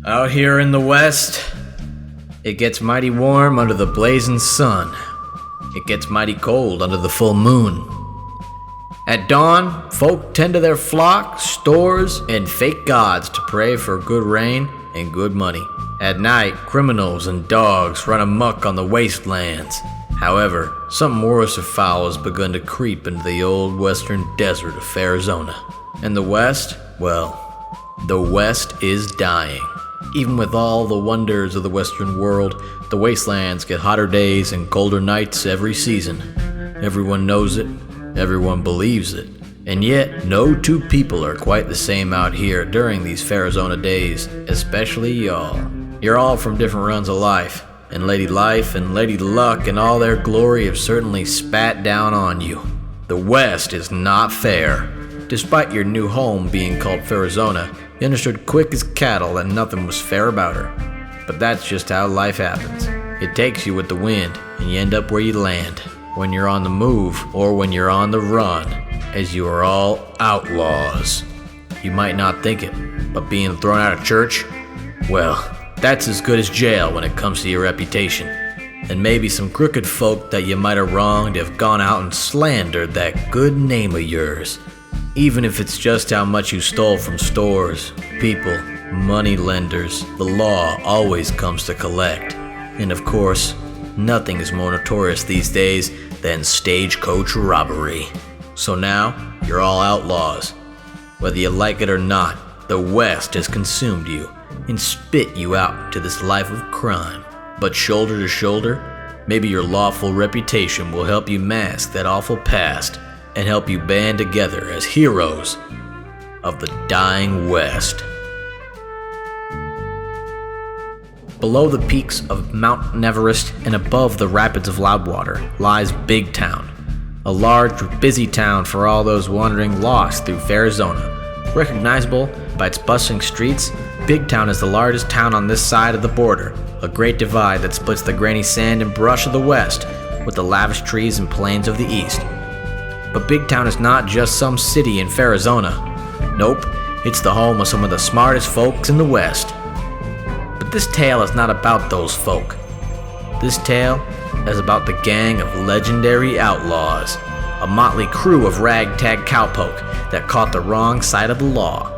Out here in the west, it gets mighty warm under the blazing sun. It gets mighty cold under the full moon. At dawn, folk tend to their flocks, stores, and fake gods to pray for good rain and good money. At night, criminals and dogs run amok on the wastelands. However, something worse or foul has begun to creep into the old western desert of Fairizona. And the west? Well, the west is dying. Even with all the wonders of the western world, the wastelands get hotter days and colder nights every season. Everyone knows it, everyone believes it. And yet, no two people are quite the same out here during these Fairizona days, especially y'all. You're all from different runs of life, and Lady Life and Lady Luck and all their glory have certainly spat down on you. The West is not fair. Despite your new home being called Fairizona, you understood quick as cattle that nothing was fair about her. But that's just how life happens. It takes you with the wind, and you end up where you land, when you're on the move or when you're on the run, as you are all outlaws. You might not think it, but being thrown out of church, well, that's as good as jail when it comes to your reputation. And maybe some crooked folk that you might have wronged have gone out and slandered that good name of yours. Even if it's just how much you stole from stores, people, money lenders, the law always comes to collect. And of course, nothing is more notorious these days than stagecoach robbery. So now, you're all outlaws. Whether you like it or not, the West has consumed you and spit you out to this life of crime. But shoulder to shoulder, maybe your lawful reputation will help you mask that awful past and help you band together as heroes of the dying West. Below the peaks of Mount Everest and above the rapids of Loudwater lies Big Town, a large, busy town for all those wandering lost through Fairizona. Recognizable by its bustling streets, Big Town is the largest town on this side of the border, a great divide that splits the grainy sand and brush of the west with the lavish trees and plains of the east. But Big Town is not just some city in Fairizona. Nope, it's the home of some of the smartest folks in the west. But this tale is not about those folk. This tale is about the gang of legendary outlaws, a motley crew of ragtag cowpoke that caught the wrong side of the law.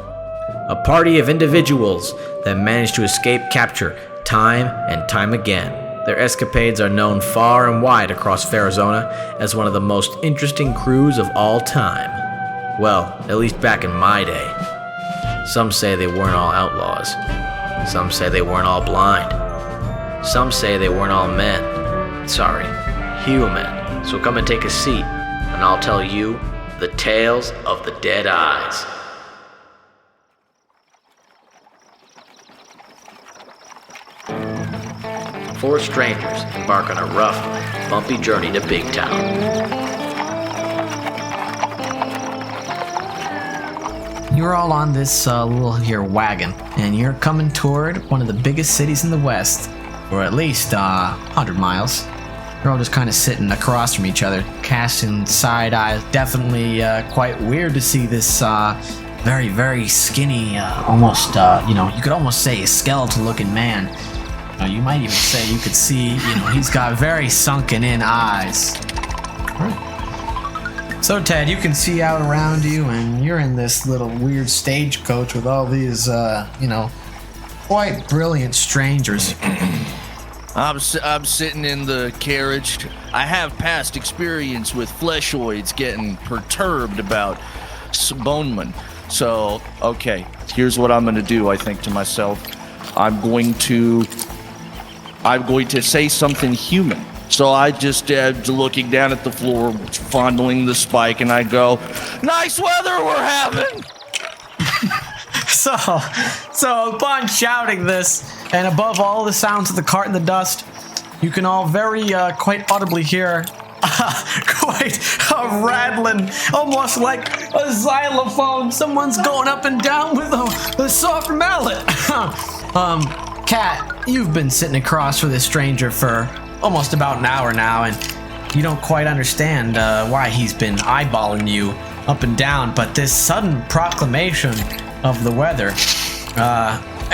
A party of individuals that managed to escape capture time and time again. Their escapades are known far and wide across Fairizona as one of the most interesting crews of all time. Well, at least back in my day. Some say they weren't all outlaws. Some say they weren't all blind. Some say they weren't all men. Sorry, human. So come and take a seat, and I'll tell you the tales of the Deadeyes. Four strangers embark on a rough, bumpy journey to Big Town. You're all on this little here wagon, and you're coming toward one of the biggest cities in the West, or at least 100 miles. You're all just kind of sitting across from each other, casting side eyes. Definitely quite weird to see this very, very skinny, almost, you could almost say a skeletal-looking man. You might even say you could see, he's got very sunken in eyes. So Ted, you can see out around you, and you're in this little weird stagecoach with all these, quite brilliant strangers. I'm sitting in the carriage. I have past experience with fleshoids getting perturbed about bonemen. So, okay, here's what I'm going to do, I think to myself. I'm going to say something human. So I just looking down at the floor, fondling the spike, and I go, "Nice weather we're having." So upon shouting this, and above all the sounds of the cart and the dust, you can all very quite audibly hear quite a rattling, almost like a xylophone. Someone's going up and down with a soft mallet. Katt, you've been sitting across from this stranger for almost about an hour now, and you don't quite understand why he's been eyeballing you up and down, but this sudden proclamation of the weather,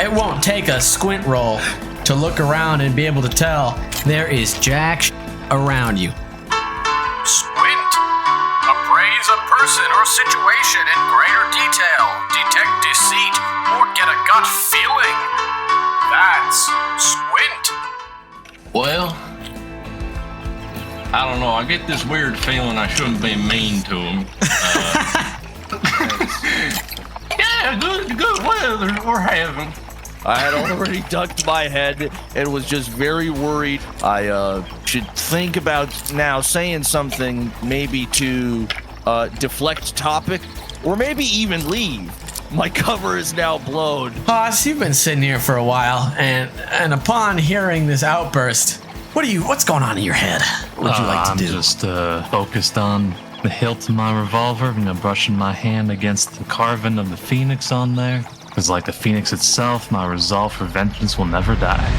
it won't take a squint roll to look around and be able to tell there is jack around you. Squint. Appraise a person or situation in greater detail. Detect deceit or get a gut feeling. That's squint. Well, I don't know. I get this weird feeling I shouldn't be mean to him. Yeah, good weather we're having. I had already ducked my head and was just very worried. I should think about now saying something maybe to deflect topic or maybe even leave. My cover is now blown. Haas, you've been sitting here for a while, and upon hearing this outburst, what's going on in your head? What would you like to do? I'm just focused on the hilt of my revolver, brushing my hand against the carving of the phoenix on there. Because like the phoenix itself, my resolve for vengeance will never die.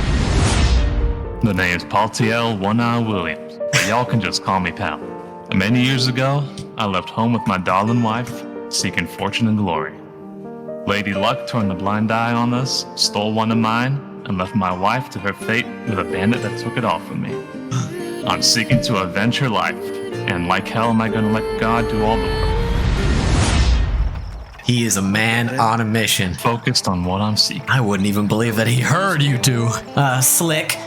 The name's Paltiel One-Eye Williams, but y'all can just call me Pal. And many years ago, I left home with my darling wife, seeking fortune and glory. Lady Luck turned a blind eye on us, stole one of mine, and left my wife to her fate with a bandit that took it all from me. I'm seeking to avenge her life, and like hell am I gonna let God do all the work. He is a man on a mission. Focused on what I'm seeking. I wouldn't even believe that he heard you two. Slick,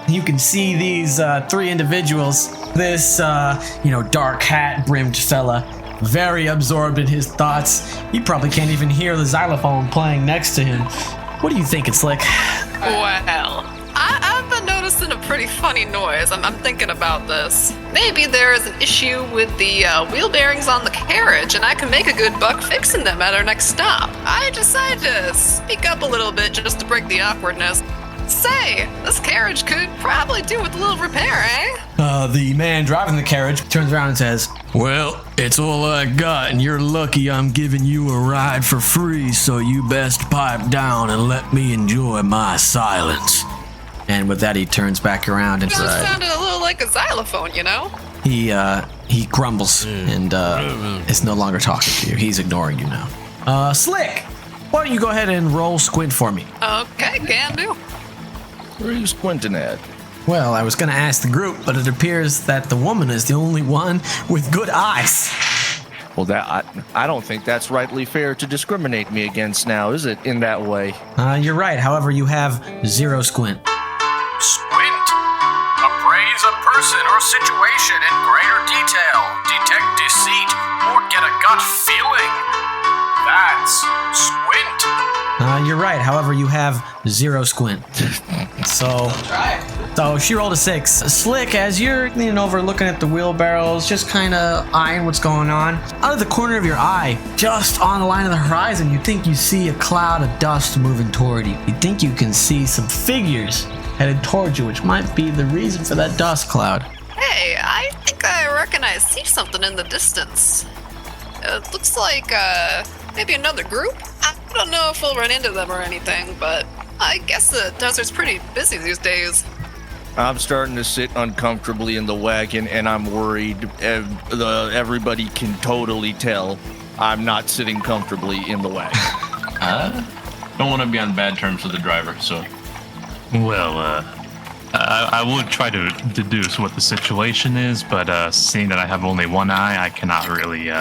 you can see these three individuals. This, dark hat-brimmed fella, very absorbed in his thoughts. He probably can't even hear the xylophone playing next to him. What are you thinking, Slick? Well, I've been noticing a pretty funny noise. I'm thinking about this. Maybe there is an issue with the wheel bearings on the carriage, and I can make a good buck fixing them at our next stop. I decided to speak up a little bit just to break the awkwardness. Say, this carriage could probably do with a little repair, eh? The man driving the carriage turns around and says, "Well, it's all I got, and you're lucky I'm giving you a ride for free, so you best pipe down and let me enjoy my silence." And with that, he turns back around and It just sounded a little like a xylophone, you know? he grumbles and is no longer talking to you. He's ignoring you now. Slick, why don't you go ahead and roll squint for me? Okay, can do. Where are you squinting at? Well, I was going to ask the group, but it appears that the woman is the only one with good eyes. Well, I don't think that's rightly fair to discriminate me against now, is it, in that way? You're right. However, you have 0 squint. Squint. Appraise a person or situation in greater detail. Detect deceit or get a gut feeling. That's squint. You're right. However, you have 0 squint. So she rolled a 6. Slick, as you're leaning over looking at the wheelbarrows, just kind of eyeing what's going on, out of the corner of your eye, just on the line of the horizon, you think you see a cloud of dust moving toward you. You think you can see some figures headed towards you, which might be the reason for that dust cloud. Hey, I think I see something in the distance. It looks like maybe another group. I don't know if we'll run into them or anything, but I guess the desert's pretty busy these days. I'm starting to sit uncomfortably in the wagon, and I'm worried. Everybody can totally tell I'm not sitting comfortably in the wagon. Don't want to be on bad terms with the driver, so. Well, I would try to deduce what the situation is, but seeing that I have only one eye, I cannot really,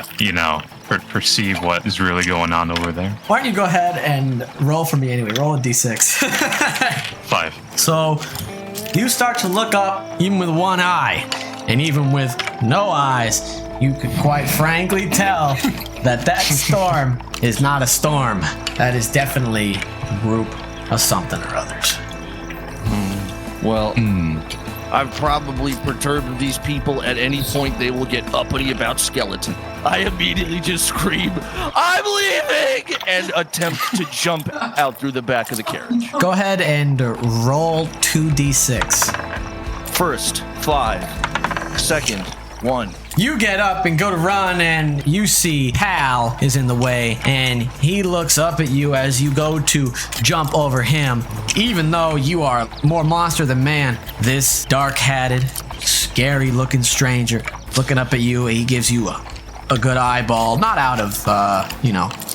perceive what is really going on over there. Why don't you go ahead and roll for me anyway? Roll a d6. 5. So you start to look up, even with one eye, and even with no eyes, you could quite frankly tell that storm is not a storm. That is definitely a group of something or others. Well, I've probably perturbed these people. At any point, they will get uppity about skeleton. I immediately just scream, "I'm leaving!" and attempt to jump out through the back of the carriage. Go ahead and roll 2d6. First, 5. Second, 1. You get up and go to run, and you see Pal is in the way, and he looks up at you as you go to jump over him. Even though you are more monster than man, this dark-hatted, scary-looking stranger looking up at you, he gives you a a good eyeball, not out of,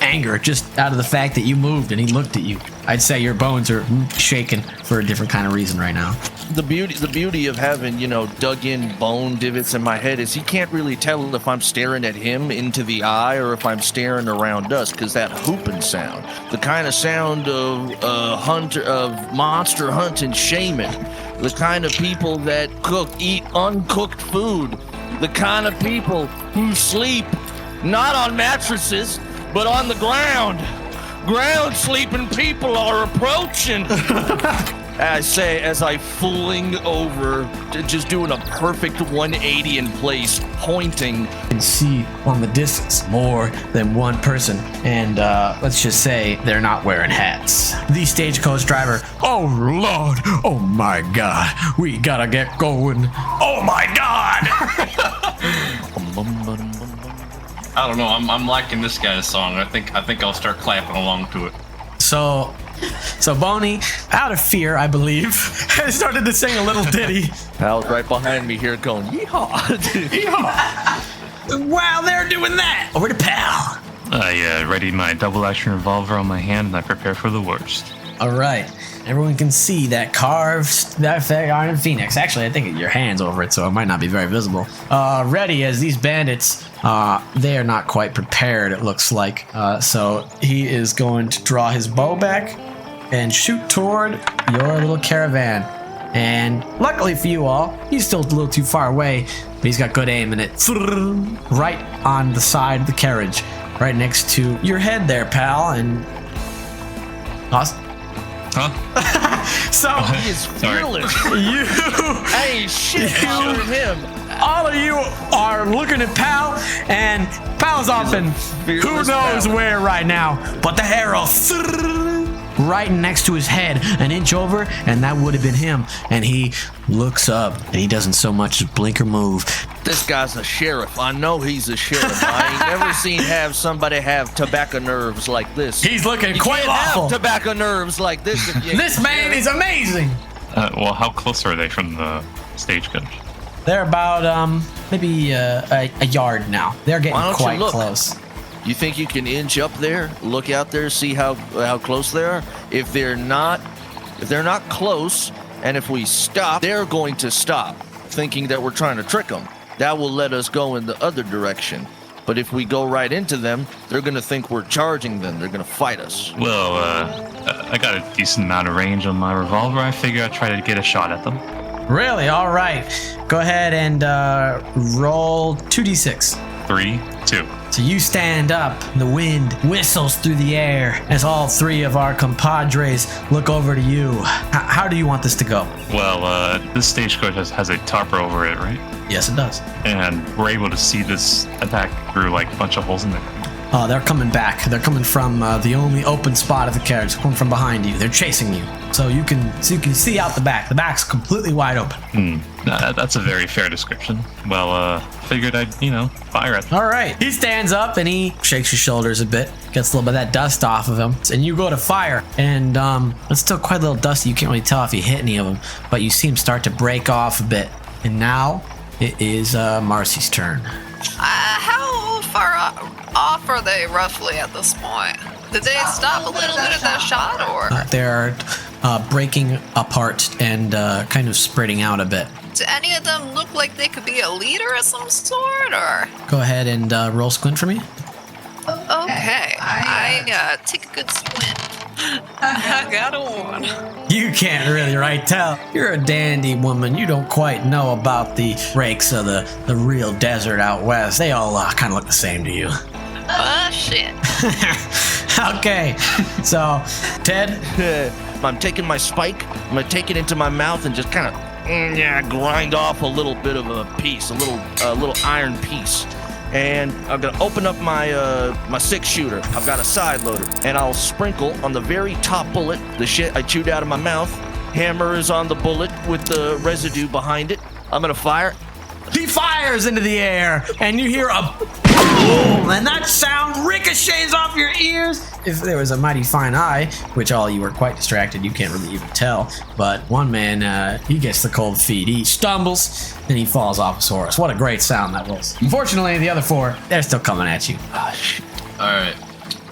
anger, just out of the fact that you moved and he looked at you. I'd say your bones are shaking for a different kind of reason right now. The beauty of having, dug in bone divots in my head is he can't really tell if I'm staring at him into the eye or if I'm staring around us, because that whooping sound, the kind of sound of monster hunting shaman, the kind of people that eat uncooked food, the kind of people who sleep not on mattresses, but on the ground. Ground sleeping people are approaching. I say as I fling over, just doing a perfect 180 in place, pointing. You can see on the distance more than one person, and let's just say they're not wearing hats. The stagecoach driver, oh Lord, oh my God, we gotta get going. Oh my God! I don't know. I'm liking this guy's song. I think I'll start clapping along to it. So Boney, out of fear, I believe, started to sing a little ditty. Pal's right behind me here going, yeehaw. Yeehaw. While they're doing that, over to Pal. I ready my double action revolver on my hand and I prepare for the worst. All right. Everyone can see that iron phoenix. Actually, I think your hand's over it, so it might not be very visible. Ready as these bandits, they are not quite prepared, it looks like. So he is going to draw his bow back and shoot toward your little caravan. And luckily for you all, he's still a little too far away, but he's got good aim in it. Right on the side of the carriage, right next to your head there, pal. And Austin? Huh? So he is fearless. Hey, shit, shooting him. All of you are looking at Pal, and Pal's off in who knows where right now. But the arrow right next to his head, an inch over, and that would have been him. And he looks up, and he doesn't so much as blink or move. This guy's a sheriff. I know he's a sheriff. I ain't never seen somebody have tobacco nerves like this. He's looking you quite can't awful. Have tobacco nerves like this. If you this man is amazing. Well, how close are they from the stagecoach? They're about maybe a yard now. They're getting quite close. You think you can inch up there, look out there, see how close they are? If they're not close, and if we stop, they're going to stop, thinking that we're trying to trick them. That will let us go in the other direction. But if we go right into them, they're going to think we're charging them. They're going to fight us. Well, I got a decent amount of range on my revolver. I figure I'd try to get a shot at them. Really? All right. Go ahead and roll 2d6. 3, 2. So you stand up, the wind whistles through the air as all three of our compadres look over to you. How do you want this to go? Well, this stagecoach has a tarp over it, right? Yes, it does. And we're able to see this attack through like a bunch of holes in it. Oh, they're coming back. They're coming from the only open spot of the carriage. They're coming from behind you. They're chasing you. So you can see out the back. The back's completely wide open. That's a very fair description. Well, figured I'd, fire at them. All right. He stands up and he shakes his shoulders a bit. Gets a little bit of that dust off of him. And you go to fire. And it's still quite a little dusty. You can't really tell if you hit any of them. But you see him start to break off a bit. And now it is Marcy's turn. How far off are they roughly at this point? Did they stop a little bit at that shot, or? They're breaking apart and kind of spreading out a bit. Do any of them look like they could be a leader of some sort, or? Go ahead and roll squint for me. Okay, I take a good squint. I got a 1. You can't really tell. You're a dandy woman. You don't quite know about the rakes of the real desert out west. They all kind of look the same to you. Shit. Okay, so Ted? I'm taking my spike. I'm going to take it into my mouth and just kind of grind off a little bit of a piece, a little iron piece. And I'm gonna open up my 6-shooter. I've got a side loader, and I'll sprinkle on the very top bullet the shit I chewed out of my mouth. Hammer is on the bullet with the residue behind it. I'm gonna fire. He fires into the air, and you hear a boom, and that sound ricochets off your ears. If there was a mighty fine eye, which all you were quite distracted, you can't really even tell. But one man, he gets the cold feet. He stumbles, and he falls off his horse. What a great sound that was. Unfortunately, the other four, they're still coming at you. All right.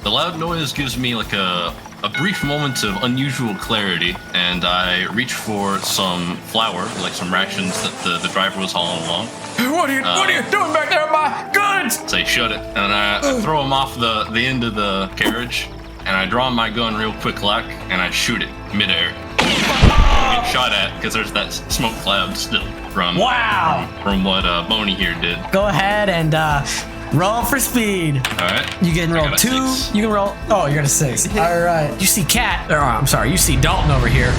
The loud noise gives me like a brief moment of unusual clarity, and I reach for some flour, like some rations that the driver was hauling along. What are you doing back there, my goods? Say, shut it. And I throw him off the end of the carriage, and I draw my gun real quick like, and I shoot it midair. I get shot at because there's that smoke cloud still from what Boney here did. Go ahead and roll for speed. All right. You can roll 2. You can roll. Oh, you're at a 6. All right. You see Katt. I'm sorry. You see Dalton over here.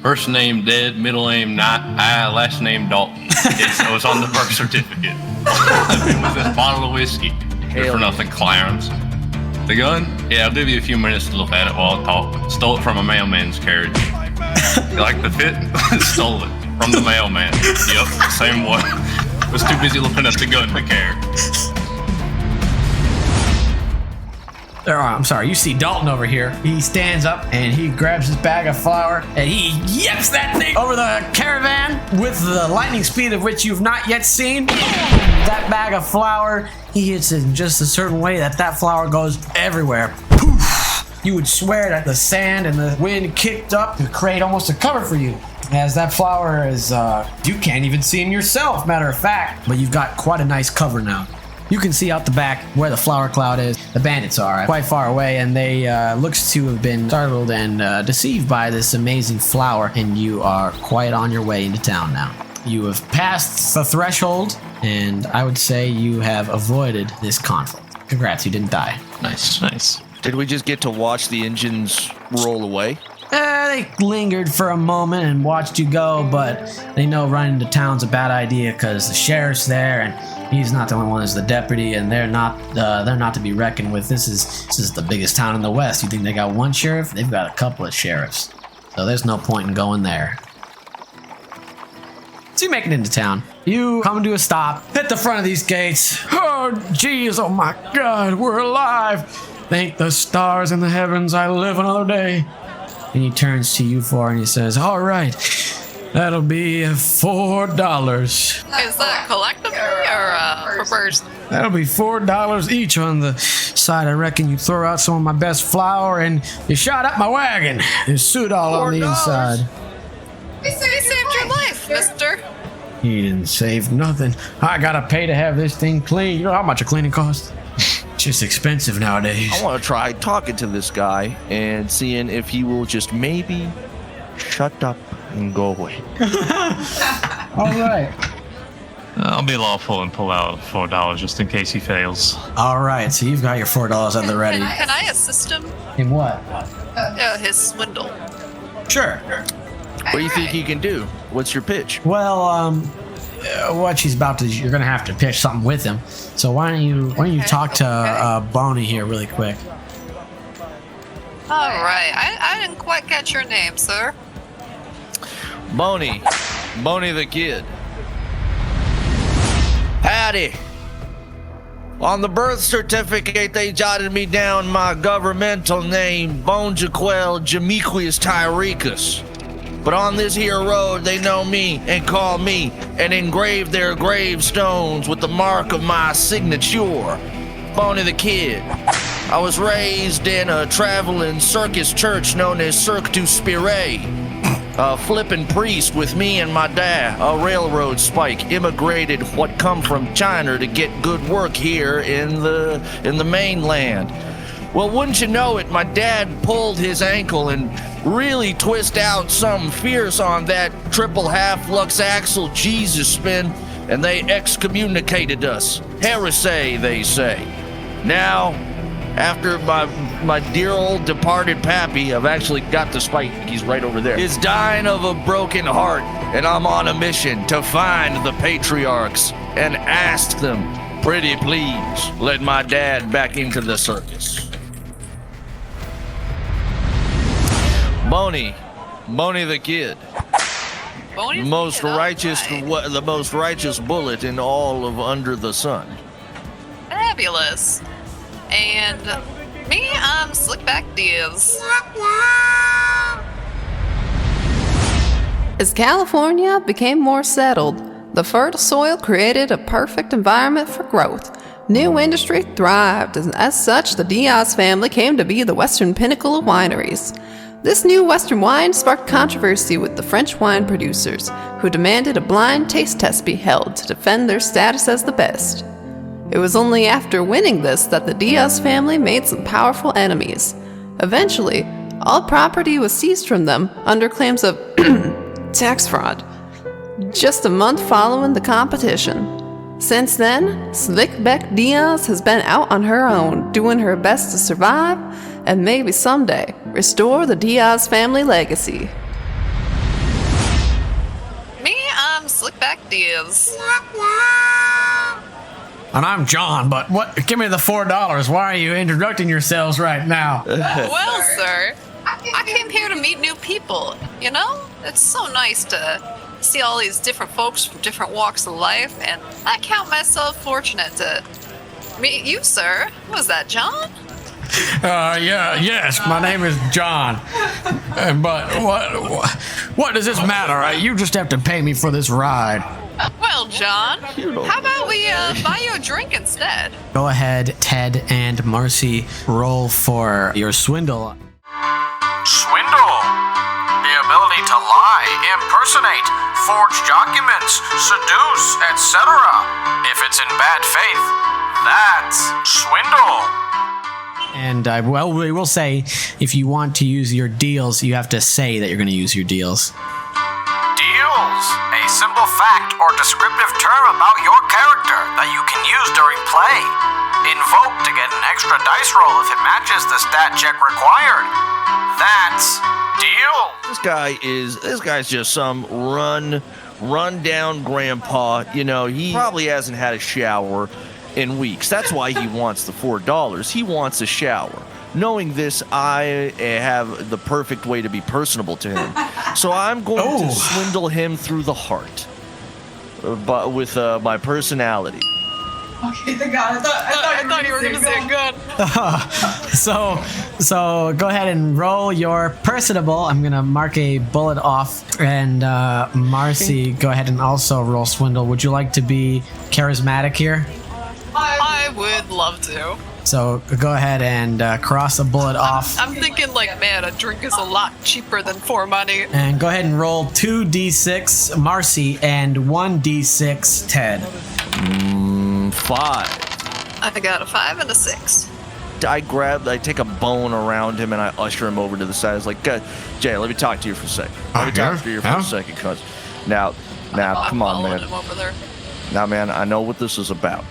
First name dead, middle name not. Last name Dalton. It was on the birth certificate. It was this bottle of whiskey. Good for nothing clowns. The gun? Yeah, I'll give you a few minutes to look at it while I talk. Stole it from a mailman's carriage. You like the fit? Stole it from the mailman. Yep, same one. Was too busy looking at the gun to care. I'm sorry, you see Dalton over here. He stands up and he grabs his bag of flour and he yips that thing over the caravan with the lightning speed of which you've not yet seen. That bag of flour, he hits it in just a certain way that flour goes everywhere. Poof! You would swear that the sand and the wind kicked up to create almost a cover for you. As that flower is, you can't even see him yourself, matter of fact. But you've got quite a nice cover now. You can see out the back where the flower cloud is. The bandits are quite far away, and they looks to have been startled and deceived by this amazing flower, and you are quite on your way into town now. You have passed the threshold, and I would say you have avoided this conflict. Congrats, you didn't die. Nice. Did we just get to watch the engines roll away? They lingered for a moment and watched you go, but they know running into town's a bad idea because the sheriff's there, and he's not the only one who's the deputy, and they're not to be reckoned with. This is the biggest town in the West. You think they got one sheriff? They've got a couple of sheriffs, so there's no point in going there. So you make it into town. You come to a stop, hit the front of these gates. Oh, jeez, oh my God, we're alive. Thank the stars in the heavens I live another day. And he turns to you four and he says, all right, that'll be $4. Is that collectively or per person? That'll be $4 each on the side. I reckon you throw out some of my best flour and you shot up my wagon. There's soot all on the inside. He saved your life, mister. He didn't save nothing. I gotta pay to have this thing clean. You know how much a cleaning costs? It's just expensive nowadays. I want to try talking to this guy and seeing if he will just maybe shut up and go away. All right. I'll be lawful and pull out $4 just in case he fails. All right, so you've got your $4 at the ready. Can I assist him? In what? His swindle. Sure. What do you think you can do? What's your pitch? Well, what she's about to, you're gonna have to pitch something with him. So why don't you talk to Boney here really quick? All right. I didn't quite catch your name, sir. Boney the Kid. Howdy. On the birth certificate, they jotted me down my governmental name, Bonjaquel Jamequius Tyricus. But on this here road, they know me and call me and engrave their gravestones with the mark of my signature, Boney the Kid. I was raised in a traveling circus church known as Cirque du Spire. A flippin' priest with me and my dad, a railroad spike, immigrated what come from China to get good work here in the mainland. Well, wouldn't you know it, my dad pulled his ankle and really twist out something fierce on that triple half Lux Axle Jesus spin, and they excommunicated us. Heresy, they say. Now, after my dear old departed pappy, I've actually got the spike, he's right over there, is dying of a broken heart, and I'm on a mission to find the patriarchs and ask them, pretty please, let my dad back into the circus. Boney the Kid. Boney's The most being righteous, alright. the most righteous bullet in all of Under the Sun. Fabulous. And me, I'm Slickback Diaz. As California became more settled, the fertile soil created a perfect environment for growth. New industry thrived, and as such, the Diaz family came to be the western pinnacle of wineries. This new western wine sparked controversy with the French wine producers, who demanded a blind taste test be held to defend their status as the best. It was only after winning this that the Diaz family made some powerful enemies. Eventually, all property was seized from them under claims of tax fraud, just a month following the competition. Since then, Slick Beck Diaz has been out on her own, doing her best to survive and maybe someday restore the Diaz family legacy. Me, I'm Slickback Diaz. And I'm John, but what? Give me the $4. Why are you introducing yourselves right now? Well, sir, I came here to meet new people, you know? It's so nice to see all these different folks from different walks of life, and I count myself fortunate to meet you, sir. Was that John? Yes, my name is John. But what does this matter? You just have to pay me for this ride. Well, John, how about we buy you a drink instead? Go ahead, Ted and Marcy, roll for your swindle. Swindle. The ability to lie, impersonate, forge documents, seduce, etc. If it's in bad faith, that's swindle. And we will say, if you want to use your deals, you have to say that you're going to use your deals. Deals. A simple fact or descriptive term about your character that you can use during play. Invoke to get an extra dice roll if it matches the stat check required. That's deal. This guy's just some run down grandpa. You know, he probably hasn't had a shower in weeks. That's why he wants the $4. He wants a shower. Knowing this, I have the perfect way to be personable to him. So I'm going to swindle him through the heart, but with my personality. Okay, thank God. I thought you were going to say good. So go ahead and roll your personable. I'm gonna mark a bullet off, and Marcy, go ahead and also roll swindle. Would you like to be charismatic here? I would love to. So go ahead and cross a bullet off. I'm thinking like, man, a drink is a lot cheaper than 4 money. And go ahead and roll 2d6 Marcy and 1d6 Ted. 5. I got a 5 and a 6. I take a bone around him and I usher him over to the side. I was like, Jay, let me talk to you for a second. Let me talk to you for a second, cuz. Now, come on, man. Him over there. Now, man, I know what this is about.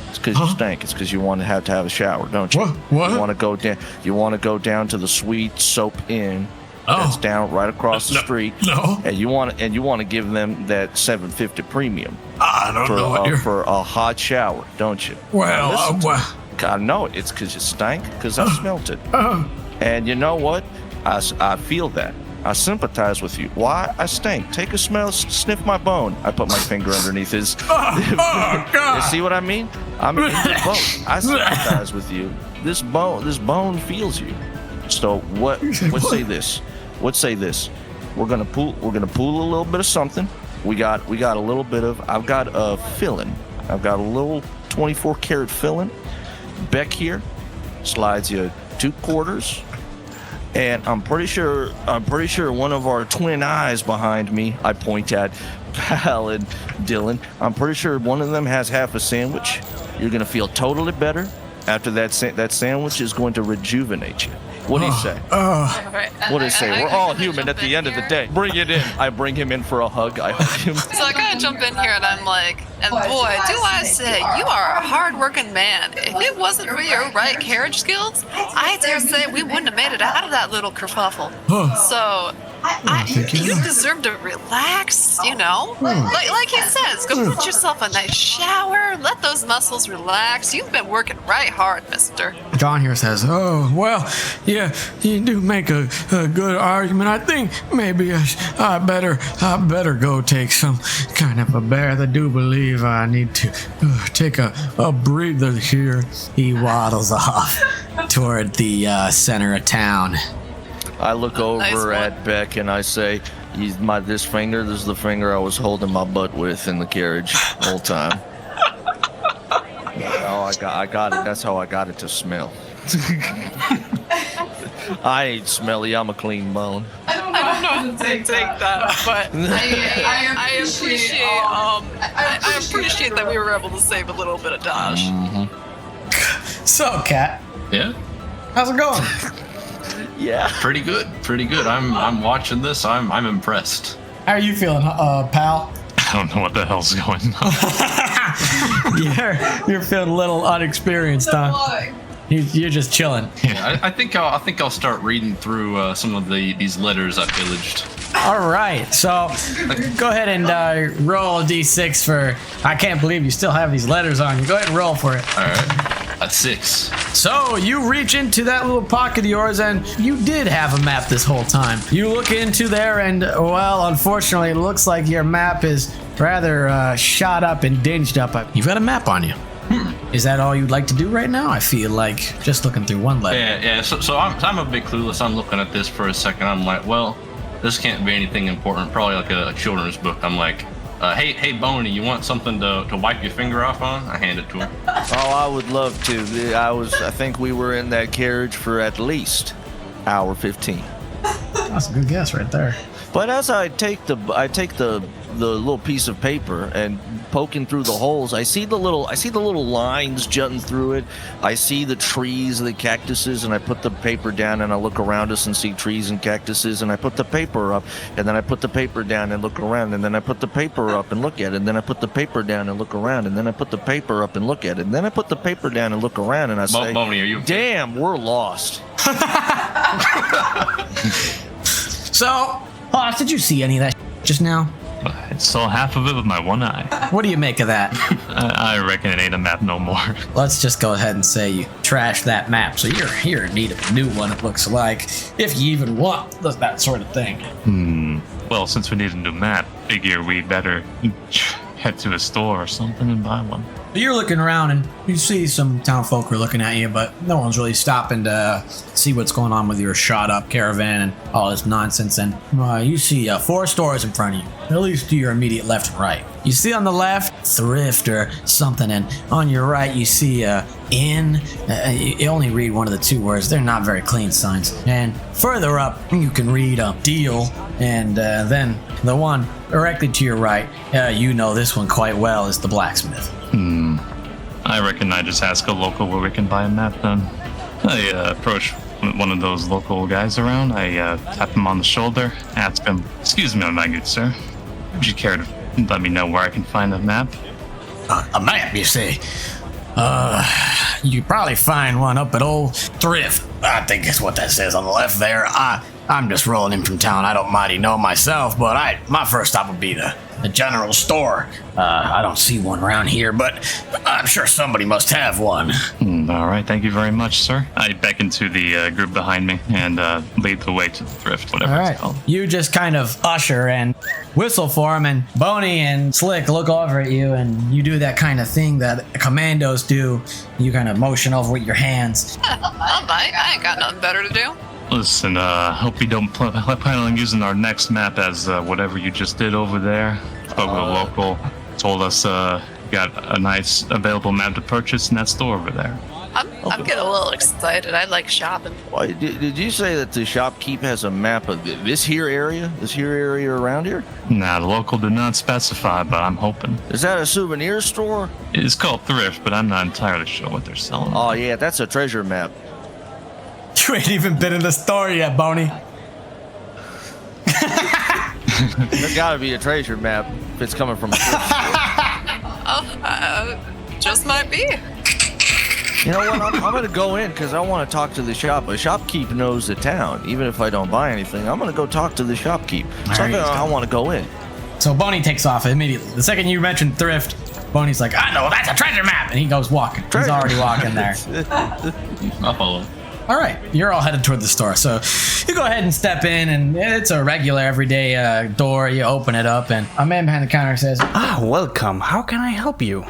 It's because you stink. It's because you want to have a shower, don't you? What? You want to go down. You want to go down to the Sweet Soap Inn. That's down right across the street. No. And you want to give them that $7.50 premium. I don't know what you're... for a hot shower, don't you? Well, I know it. It's because you stank. Because I smelt it. And you know what? I feel that. I sympathize with you. Why? I stink. Take a smell, sniff my bone. I put my finger underneath his. God. You see what I mean? I'm in the bone. I sympathize with you. This bone feels you. So what? Let's say this. Let's say this. We're gonna pool a little bit of something. We got a little bit of. I've got a filling. I've got a little 24 karat filling. Beck here slides you 2 quarters. And I'm pretty sure one of our twin eyes behind me, I point at Pal and Dylan, I'm pretty sure one of them has half a sandwich. You're going to feel totally better. After that sandwich is going to rejuvenate you. What do you say? What do you say? We're all human at the end of the day. Bring it in. I bring him in for a hug. I hug him. So I kind of jump in here and I'm like, and boy, do I say, you are a hard-working man. If it wasn't for your right carriage skills, I dare say we wouldn't have made it out of that little kerfuffle. So You deserve to relax, you know? Like he says, go put yourself a nice shower, let those muscles relax. You've been working right hard, mister. John here says, "Oh, well, yeah, you do make a good argument. I think maybe I better go take some kind of a bath. I do believe I need to take a breather here." He waddles off toward the center of town. I look over at Beck and I say, this is the finger I was holding my butt with in the carriage the whole time. Oh, I got it. That's how I got it to smell. I ain't smelly. I'm a clean bone. I don't know how to take that, but I appreciate that we were able to save a little bit of Dodge. Mm-hmm. So, Katt, Yeah. how's it going? Yeah. Pretty good. I'm watching this. I'm impressed. How are you feeling, pal? I don't know what the hell's going on. You're feeling a little unexperienced, huh? You're just chilling. Yeah, I think I'll start reading through some of these letters I pillaged. All right, so go ahead and roll a d6 for. I can't believe you still have these letters on you. Go ahead and roll for it. All right. That's 6. So you reach into that little pocket of yours, and you did have a map this whole time. You look into there, and well, unfortunately, it looks like your map is rather shot up and dinged up. You've got a map on you. Is that all you'd like to do right now? I feel like just looking through one letter. Yeah. So I'm a bit clueless. I'm looking at this for a second. I'm like, well, this can't be anything important. Probably like a children's book. I'm like, hey, Boney, you want something to wipe your finger off on? I hand it to him. Oh, I would love to. I think we were in that carriage for at least hour 15. That's a good guess right there. But as I take the little piece of paper and poking through the holes, I see the little lines jutting through it. I see the trees, the cactuses, and I put the paper down and I look around us and see trees and cactuses, and I put the paper up, and then I put the paper down and look around, and then I put the paper up and look at it, and then I put the paper down and look around, and then I put the paper up and look at it, and then I put the paper down and look around, and I say, Boney, are you okay? Damn, we're lost. So, Hoss, did you see any of that just now? I saw half of it with my one eye. What do you make of that? I reckon it ain't a map no more. Let's just go ahead and say you trashed that map, so you're in need of a new one, it looks like, if you even want that sort of thing. Well, since we need a new map, figure we better head to a store or something and buy one. You're looking around and you see some town folk are looking at you, but no one's really stopping to see what's going on with your shot up caravan and all this nonsense. And you see 4 stores in front of you, at least to your immediate left and right. You see on the left, thrift or something, and on your right you see inn. You only read one of the 2 words. They're not very clean signs. And further up, you can read deal, and then the one directly to your right, you know this one quite well, is the blacksmith. I reckon I just ask a local where we can buy a map then. I approach one of those local guys around. I tap him on the shoulder, ask him, "Excuse me, my good sir, would you care to let me know where I can find a map?" A map, you say? You probably find one up at Old Thrift. I think that's what that says on the left there. I'm just rolling in from town. I don't mighty know myself, but my first stop would be the general store. I don't see one around here, but I'm sure somebody must have one. All right, thank you very much, sir. I beckon to the group behind me and lead the way to the thrift, whatever All right. it's called. You just kind of usher and whistle for him, and Boney and Slick look over at you, and you do that kind of thing that commandos do. You kind of motion over with your hands. I ain't got nothing better to do. Listen, hope you don't plan on using our next map as whatever you just did over there. Spoke with a local, told us got a nice available map to purchase in that store over there. I'm getting a little excited. I like shopping. Why, did you say that the shopkeep has a map of this here area around here? Nah, the local did not specify, but I'm hoping. Is that a souvenir store? It's called Thrift, but I'm not entirely sure what they're selling. Oh yeah, that's a treasure map. You ain't even been in the store yet, Boney. There's gotta be a treasure map if it's coming from a thrift store. Just might be. You know what? I'm going to go in because I want to talk to the shop. A shopkeep knows the town. Even if I don't buy anything, I'm going to go talk to the shopkeep. So I want to go in. So Boney takes off immediately. The second you mention thrift, Boney's like, I know, that's a treasure map. And he goes walking. He's already walking there. I'll follow. All right, you're all headed toward the store. So you go ahead and step in, and it's a regular everyday door. You open it up, and a man behind the counter says, Welcome. How can I help you?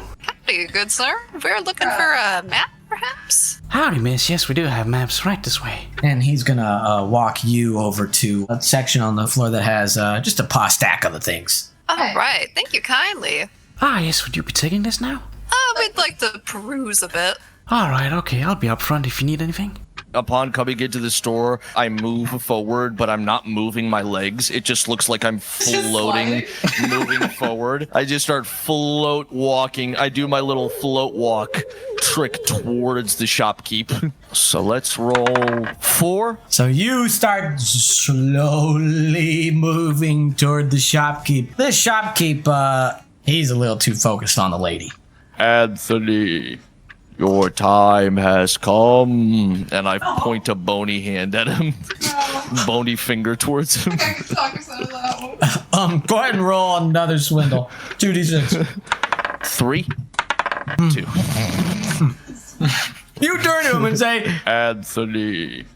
Howdy, good sir. We're looking for a map, perhaps? Howdy, miss. Yes, we do have maps right this way. and he's gonna walk you over to a section on the floor that has just a paw stack of the things. All right, thank you kindly. Yes, would you be taking this now? We'd like to peruse a bit. Alright, okay, I'll be up front if you need anything. Upon coming into the store, I move forward, but I'm not moving my legs. It just looks like I'm floating, moving forward. I just start float walking. I do my little float walk trick towards the shopkeep. So let's roll 4. So you start slowly moving toward the shopkeep. This shopkeep, he's a little too focused on the lady. Anthony, your time has come. And I point a bony hand at him. Bony finger towards him. I can talk instead of that one. Go ahead and roll another swindle. 2d6. 3, 2. You turn to him and say, Anthony,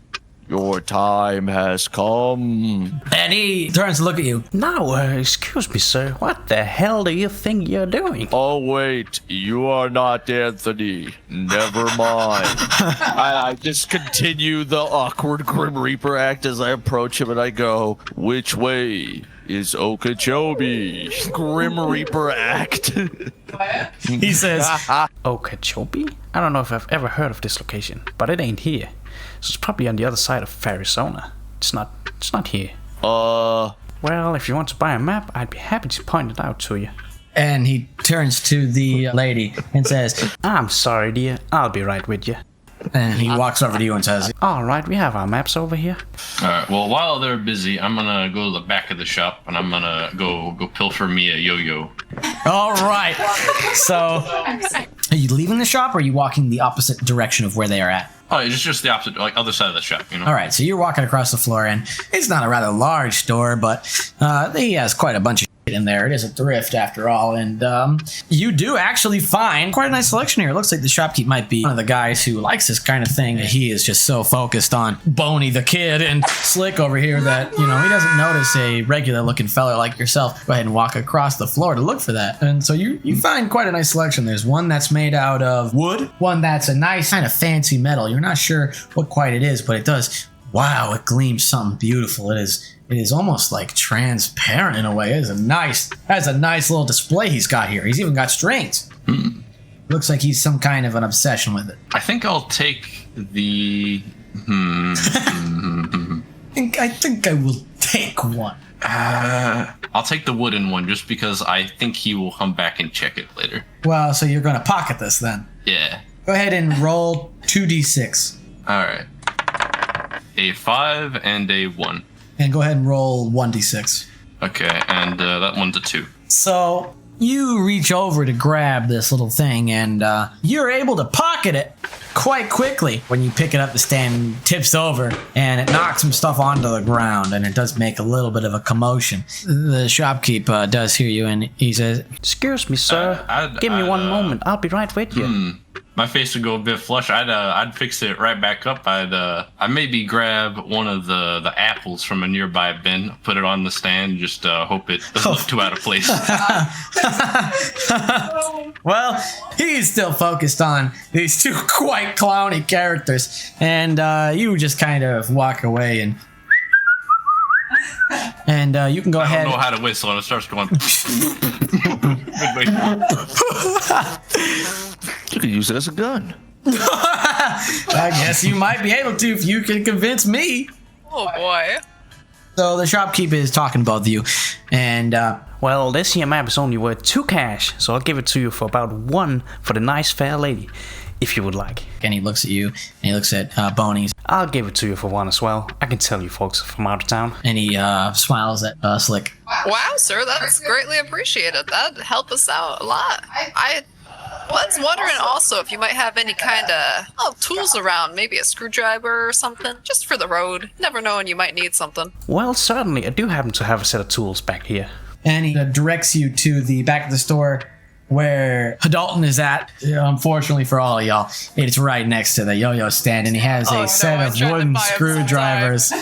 your time has come. and he turns to look at you. Now, excuse me, sir. What the hell do you think you're doing? Oh, wait, you are not Anthony. Never mind. I just continue the awkward Grim Reaper act as I approach him and I go, which way is Okeechobee? Grim Reaper act. He says, Okeechobee? I don't know if I've ever heard of this location, but it ain't here. So it's probably on the other side of Fairizona. It's not here. Well, if you want to buy a map, I'd be happy to point it out to you. and he turns to the lady and says, I'm sorry, dear. I'll be right with you. and he walks over to you and says, Alright, we have our maps over here. Alright, well, while they're busy, I'm gonna go to the back of the shop and I'm gonna go pilfer me a yo-yo. all right. So, are you leaving the shop or are you walking the opposite direction of where they are at? Oh, it's just the opposite, like, other side of the shop, you know? All right, so you're walking across the floor, and it's not a rather large store, but he has quite a bunch of shit in there. It is a thrift, after all, and you do actually find quite a nice selection here. It looks like the shopkeep might be one of the guys who likes this kind of thing. He is just so focused on Boney the kid and Slick over here that, you know, he doesn't notice a regular-looking fella like yourself go ahead and walk across the floor to look for that. And so you find quite a nice selection. There's one that's made out of wood, one that's a nice kind of fancy metal. You're not sure what quite it is, but it does. Wow, it gleams something beautiful. It is almost like transparent in a way. It is has a nice little display he's got here. He's even got strings. Looks like he's some kind of an obsession with it. I think I'll take the... I think I will take one. I'll take the wooden one just because I think he will come back and check it later. Well, so you're going to pocket this then. Yeah. Go ahead and roll 2d6. Alright. A 5 and a 1. And go ahead and roll 1d6. Okay, and that one's a 2. So you reach over to grab this little thing, and you're able to pocket it quite quickly. When you pick it up, the stand tips over, and it knocks some stuff onto the ground, and it does make a little bit of a commotion. The shopkeep does hear you, and he says, Excuse me, sir. Give me one moment. I'll be right with you. My face would go a bit flush. I'd fix it right back up. I'd maybe grab one of the apples from a nearby bin, put it on the stand, just hope it doesn't look too out of place. well, he's still focused on these two quite clowny characters, and you just kind of walk away and you can go ahead. I don't know how to whistle, and it starts going. You could use it as a gun. I guess you might be able to if you can convince me. Oh boy. So the shopkeep is talking to both of you, and Well, this here map is only worth 2 cash, so I'll give it to you for about 1 for the nice fair lady, if you would like. and he looks at you, and he looks at Boney, I'll give it to you for 1 as well. I can tell you folks from out of town. and he smiles at Slick. Wow, sir, that's greatly appreciated. That'd help us out a lot. Was wondering also if you might have any kind of tools around, maybe a screwdriver or something, just for the road. Never know when you might need something. Well, certainly, I do happen to have a set of tools back here. And he directs you to the back of the store where Dalton is at. Unfortunately for all of y'all, it's right next to the yo-yo stand, and he has a set of wooden screwdrivers.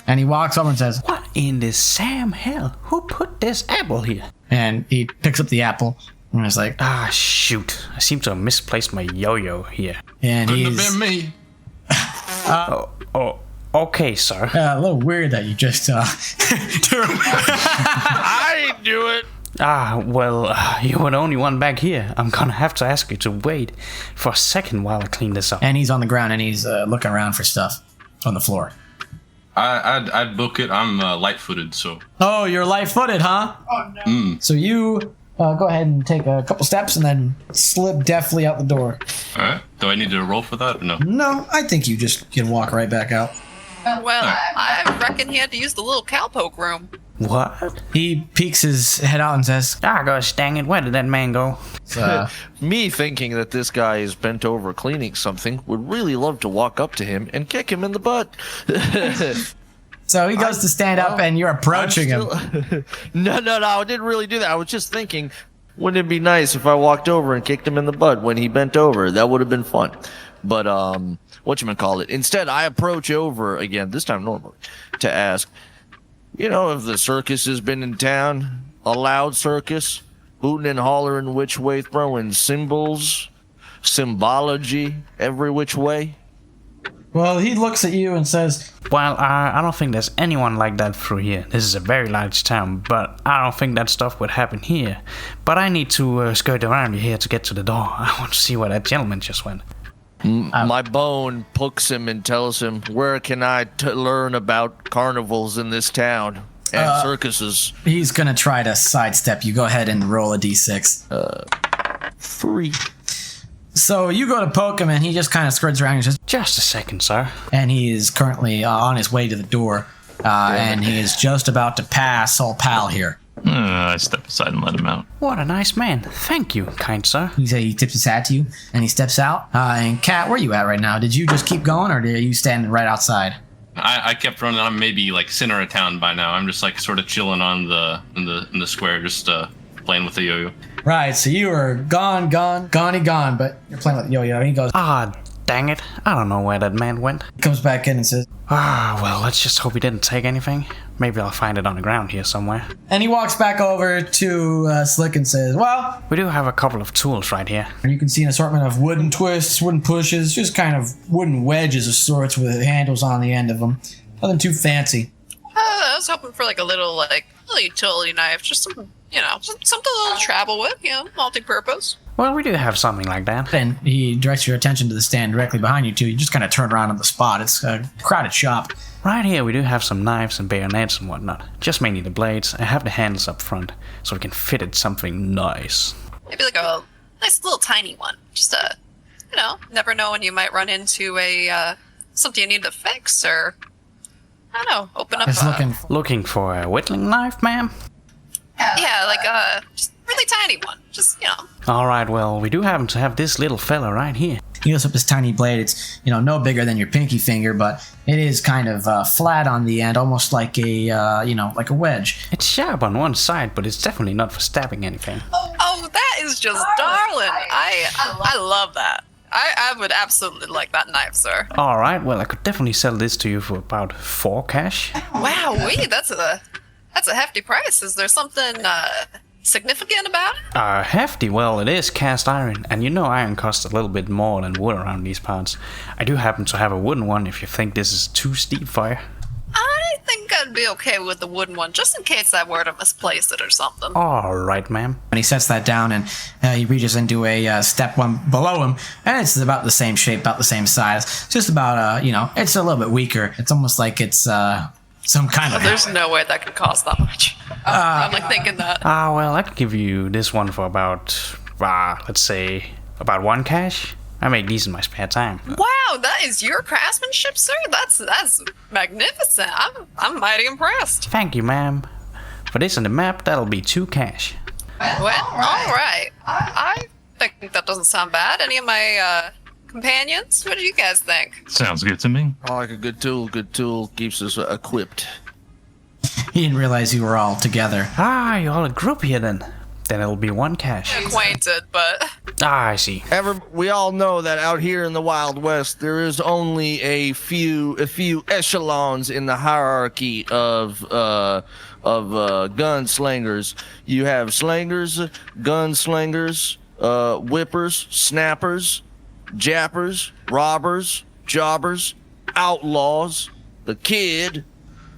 And he walks over and says, What in the Sam hell? Who put this apple here? and he picks up the apple, and it's like, Ah, shoot. I seem to have misplaced my yo-yo here. and Couldn't have he's been me. Oh, okay, sir. a little weird that you just I didn't do it. Well, you were the only one back here. I'm gonna have to ask you to wait for a second while I clean this up. and he's on the ground, and he's looking around for stuff on the floor. I'd book it. I'm light-footed, so. Oh, you're light-footed, huh? Oh no. So you go ahead and take a couple steps and then slip deftly out the door. All right. Do I need to roll for that or no? No, I think you just can walk right back out. Well, I reckon he had to use the little cowpoke room. What? He peeks his head out and says, Gosh dang it, where did that man go? Me thinking that this guy is bent over cleaning something would really love to walk up to him and kick him in the butt. So he goes to stand up, and you're approaching him. No, I didn't really do that. I was just thinking, wouldn't it be nice if I walked over and kicked him in the butt when he bent over? That would have been fun. But, whatchamacallit. Instead, I approach over again, this time normally, to ask, you know, if the circus has been in town, a loud circus, hooting and hollering which way, throwing symbols, symbology every which way. Well, he looks at you and says, Well, I don't think there's anyone like that through here. This is a very large town, but I don't think that stuff would happen here. But I need to skirt around here to get to the door. I want to see where that gentleman just went. My bone pokes him and tells him, where can I learn about carnivals in this town and circuses? he's going to try to sidestep you. Go ahead and roll a d6. 3. So you go to poke him, and he just kind of skirts around and says, Just a second, sir. and he is currently on his way to the door, and he is just about to pass old pal here. I step aside and let him out. What a nice man. Thank you, kind sir. He tips his hat to you, and he steps out. And Katt, where you at right now? Did you just keep going, or are you standing right outside? I kept running. I'm maybe like center of town by now. I'm just like sort of chilling on in the square, just playing with the yo-yo. Right, so you are gone, but you're playing with yo-yo. And he goes, Dang it. I don't know where that man went. comes back in and says, Well, let's just hope he didn't take anything. Maybe I'll find it on the ground here somewhere. and he walks back over to Slick and says, well, We do have a couple of tools right here. you can see an assortment of wooden twists, wooden pushes, just kind of wooden wedges of sorts with handles on the end of them. Nothing too fancy. I was hoping for like a little utility knife, just something to travel with, multi-purpose. Well, we do have something like that. And he directs your attention to the stand directly behind you, too. You just kind of turn around on the spot. It's a crowded shop. Right here, we do have some knives and bayonets and whatnot. Just mainly the blades. I have the handles up front, so we can fit it something nice. Maybe like a nice little tiny one. Just never know when you might run into a something you need to fix, or I don't know, open up. It's Looking for a whittling knife, ma'am? Yeah, like just really tiny one. Just Alright, well, we do happen to have this little fella right here. He goes up this tiny blade. It's, no bigger than your pinky finger, but it is kind of flat on the end, almost like like a wedge. It's sharp on one side, but it's definitely not for stabbing anything. Oh, that is just darling. I love that. I would absolutely like that knife, sir. Alright, well, I could definitely sell this to you for about 4 cash. Wow, that's a hefty price. Is there something significant about it? Hefty? Well, it is cast iron, and iron costs a little bit more than wood around these parts. I do happen to have a wooden one if you think this is too steep for you. I think I'd be okay with the wooden one, just in case I were to misplace it or something. Alright, ma'am. And he sets that down, and he reaches into a step one below him, and it's about the same shape, about the same size. Just about, it's a little bit weaker. It's almost like it's some kind of... There's no way that could cost that much. I'm thinking that. Well, I could give you this one for about, let's say, about 1 cash. I make these in my spare time. Wow, that is your craftsmanship, sir. That's magnificent. I'm mighty impressed. Thank you, ma'am. For this and the map, that'll be 2 cash. Well, all right. I think that doesn't sound bad. Any of my companions? What do you guys think? Sounds good to me. I like a good tool. Good tool keeps us equipped. He didn't realize you were all together. Ah, you're all a group here then. Then it'll be one cash. Acquainted, but Ah, I see. We all know that out here in the Wild West, there is only a few echelons in the hierarchy of gunslingers. You have slingers, gunslingers, whippers, snappers, jappers, robbers, jobbers, outlaws, the kid,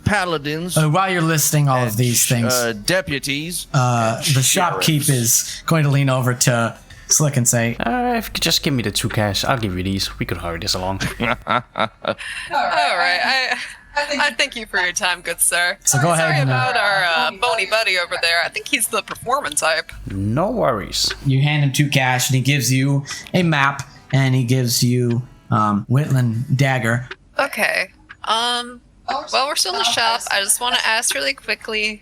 paladins. While you're listing all of these things, Deputies. the shopkeep is going to lean over to Slick and say, If you could just give me the 2 cash, I'll give you these. We could hurry this along. all right. I thank you for your time, good sir. So go ahead Sorry and, about our bony buddy over there. I think he's the performance type. No worries. you hand him 2 cash, and he gives you a map, and he gives you Whitland dagger. Okay. Well, we're still in the shop. I just want to ask really quickly.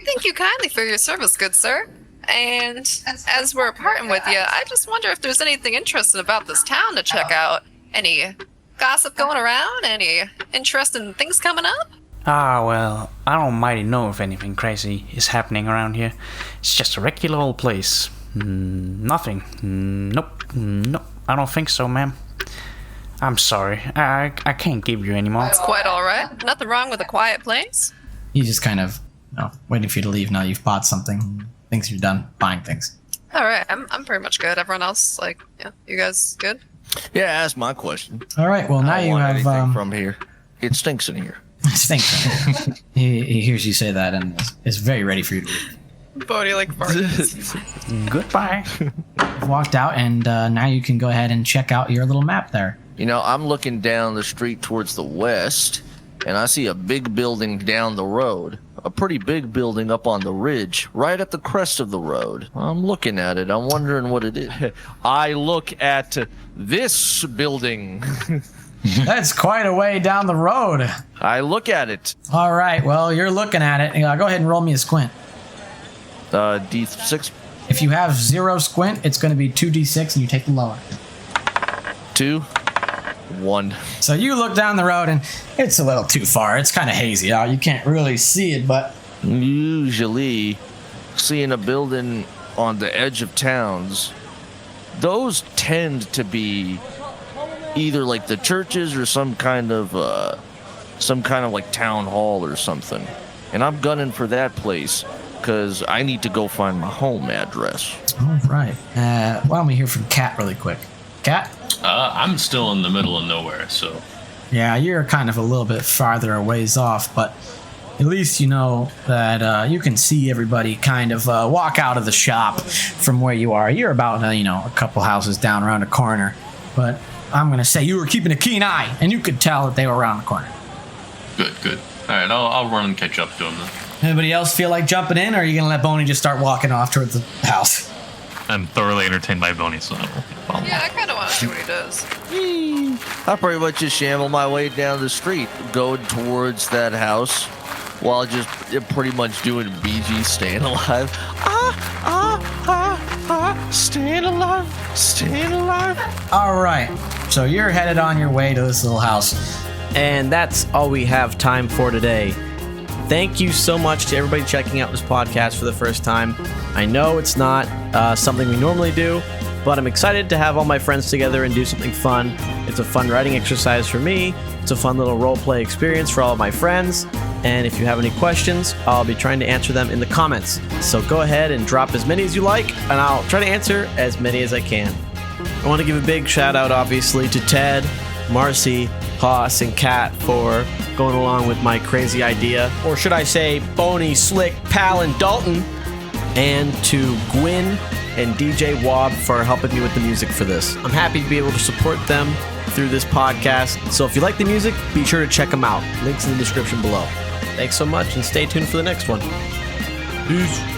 Thank you kindly for your service, good sir. And as we're parting with you, I just wonder if there's anything interesting about this town to check out. Any gossip going around? Any interesting things coming up? Ah, well, I don't mighty know if anything crazy is happening around here. It's just a regular old place. Nothing. Nope. I don't think so, ma'am. I'm sorry. I can't give you any more. It's quite all right. Nothing wrong with a quiet place. He's just kind of waiting for you to leave now you've bought something. Thinks you're done buying things. All right, I'm pretty much good. Everyone else, you guys good? Yeah, ask my question. All right, well, now I don't you want have... anything from here. It stinks in here. Stinks. he hears you say that and is very ready for you to leave. Bodie farts. Goodbye. You've walked out, and now you can go ahead and check out your little map there. You know, I'm looking down the street towards the west, and I see a big building down the road. A pretty big building up on the ridge, right at the crest of the road. I'm looking at it. I'm wondering what it is. I look at this building. That's quite a way down the road. I look at it. All right, well, you're looking at it. Go ahead and roll me a squint. D6. If you have 0 squint, it's going to be 2d6, and you take the lower. 2, 1. So you look down the road, and it's a little too far. It's kind of hazy out. You can't really see it, but... Usually, seeing a building on the edge of towns, those tend to be either like the churches or some kind of like town hall or something. And I'm gunning for that place because I need to go find my home address. All right. Why don't we hear from Katt really quick? Katt? I'm still in the middle of nowhere, so... Yeah, you're kind of a little bit farther a ways off, but at least you know that you can see everybody kind of walk out of the shop from where you are. You're about, a couple houses down around the corner, but I'm going to say you were keeping a keen eye, and you could tell that they were around the corner. Good. All right, I'll run and catch up to him then. Anybody else feel like jumping in, or are you going to let Boney just start walking off towards the house? I'm thoroughly entertained by Boney, so I will follow. Yeah, I kind of want to see what he does. I pretty much just shamble my way down the street, going towards that house, while just pretty much doing BG staying alive. Staying alive. All right, so you're headed on your way to this little house. And that's all we have time for today. Thank you so much to everybody checking out this podcast for the first time. I know it's not something we normally do, but I'm excited to have all my friends together and do something fun. It's a fun writing exercise for me. It's a fun little role-play experience for all of my friends. And if you have any questions, I'll be trying to answer them in the comments. So go ahead and drop as many as you like, and I'll try to answer as many as I can. I want to give a big shout out, obviously, to Ted, Marcy, Haas, and Katt for going along with my crazy idea. Or should I say Boney, Slick, Pal, and Dalton. And to Gwyn and DJ Wob for helping me with the music for this. I'm happy to be able to support them through this podcast. So if you like the music, be sure to check them out. Links in the description below. Thanks so much, and stay tuned for the next one. Peace.